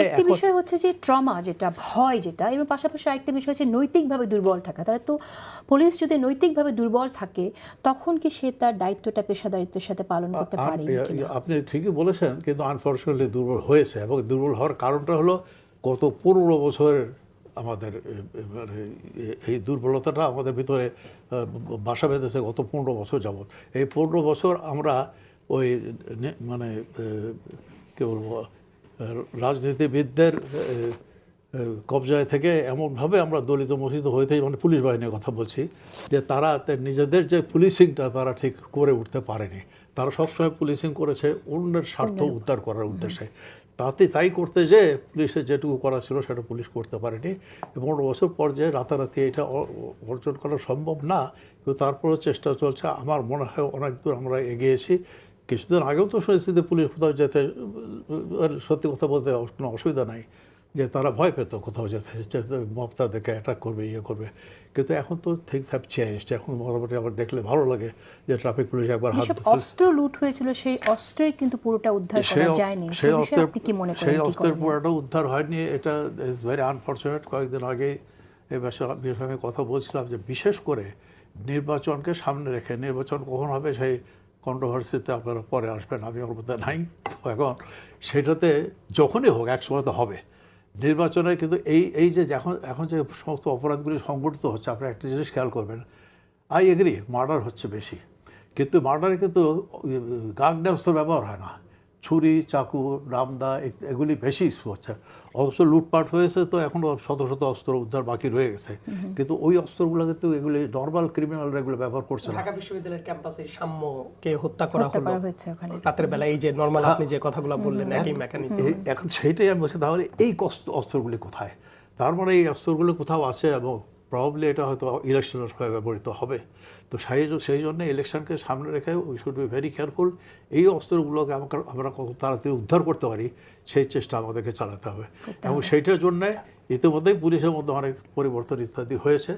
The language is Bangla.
একটি বিষয় হচ্ছে যে ট্রমা, যেটা ভয়, যেটা এবং পাশাপাশি আরেকটা বিষয় হচ্ছে নৈতিকভাবে দুর্বল থাকা। তারা তো পুলিশ যদি নৈতিকভাবে দুর্বল থাকে তখন কি সে তার দায়িত্বটা পেশাদারিত্বের সাথে পালন করতে পারে কিনা? আপনি ঠিকই বলেছেন, কিন্তু আনফর্চুনেটলি দুর্বল হয়েছে, এবং দুর্বল হওয়ার কারণটা হলো গত 15 বছরের আমাদের মানে এই দুর্বলতাটা আমাদের ভিতরে বাসা বেঁধেছে গত 15 বছর যাবৎ। এই 15 বছর আমরা ওই মানে কী বলবো, রাজনীতিবিদদের কবজায় থেকে এমনভাবে আমরা দলিত মসজিদ হইতে, মানে পুলিশ বাহিনীর কথা বলছি, যে তারা নিজেদের যে পুলিশিংটা তারা ঠিক করে উঠতে পারেনি। তারা সবসময় পুলিশিং করেছে অন্যের স্বার্থ উদ্ধার করার উদ্দেশ্যে। তাই করতে যে পুলিশের যেটুকু করা ছিল সেটা পুলিশ করতে পারেনি। 15 বছর পর্যায়ে রাতারাতি এটা অর্জন করা সম্ভব না, কিন্তু তারপরেও চেষ্টা চলছে। আমার মনে হয় অনেক দূর আমরা এগিয়েছি। কিছুদিন আগেও তো শুনেছি যে পুলিশ কোথাও যেতে, সত্যি কথা বলতে কোনো অসুবিধা নাই, যে তারা ভয় পেত কোথাও যেতে, মব তাদেরকে অ্যাটাক করবে, ইয়ে করবে। কিন্তু এখন তো থিংস হ্যাভ চেঞ্জড। এখন মোটামুটি আবার দেখলে ভালো লাগে যে ট্রাফিক পুলিশ একবার অস্ত্র লুট হয়েছিল, সেই অস্ত্রের কিন্তু পুরোটা উদ্ধার করা যায়নি। সেই অস্ত্রের পুরোটা উদ্ধার হয়নি। এটা ইজ ভেরি আনফর্চুনেট। কয়েকদিন আগে এই বিষয়ে আমি কথা বলছিলাম যে বিশেষ করে নির্বাচনকে সামনে রেখে, নির্বাচন কখন হবে সেই কন্ট্রোভার্সিতে আপনারা পরে আসবেন, আমি ওর মধ্যে নাই। তো এখন সেটাতে যখনই হোক, একসময় তো হবে নির্বাচনে। কিন্তু এই যে এখন যে সমস্ত অপরাধগুলি সংগঠিত হচ্ছে, আপনারা একটা জিনিস খেয়াল করবেন, আই এগ্রি মার্ডার হচ্ছে বেশি, কিন্তু মার্ডারে কিন্তু গাগডে অস্ত্র ব্যবহার হয় না। ছুরি, চাকু, রামদা এগুলি বেশি হচ্ছে। অথচ লুটপাট হয়েছে তো এখন শত শত অস্ত্র উদ্ধার বাকি রয়ে গেছে, কিন্তু ওই অস্ত্রগুলো কিন্তু এগুলি নর্মাল ক্রিমিনালরা এগুলো ব্যবহার করছে না। ঢাকা বিশ্ববিদ্যালয়ের ক্যাম্পাসে সাম্যকে হত্যা করা হয়েছে ওখানে রাতের বেলা। এই যে নর্মাল আপনি যে কথাগুলো বললেন, একই মেকানিজম। এখন সেইটাই আমি বলছি, তাহলে এই অস্ত্রগুলি কোথায়? তার মানে এই অস্ত্রগুলো কোথাও আছে, এবং প্রবাবলি এটা হয়তো ইলেকশনের হয়ে ব্যবহৃত হবে। তো সেই জন্য ইলেকশনকে সামনে রেখে we should be very careful. এই অস্ত্রগুলোকে আমরা কত তাড়াতাড়ি উদ্ধার করতে পারি সেই চেষ্টা আমাদেরকে চালাতে হবে, এবং সেইটার জন্যে ইতিমধ্যেই পুলিশের মধ্যে অনেক পরিবর্তন ইত্যাদি হয়েছে।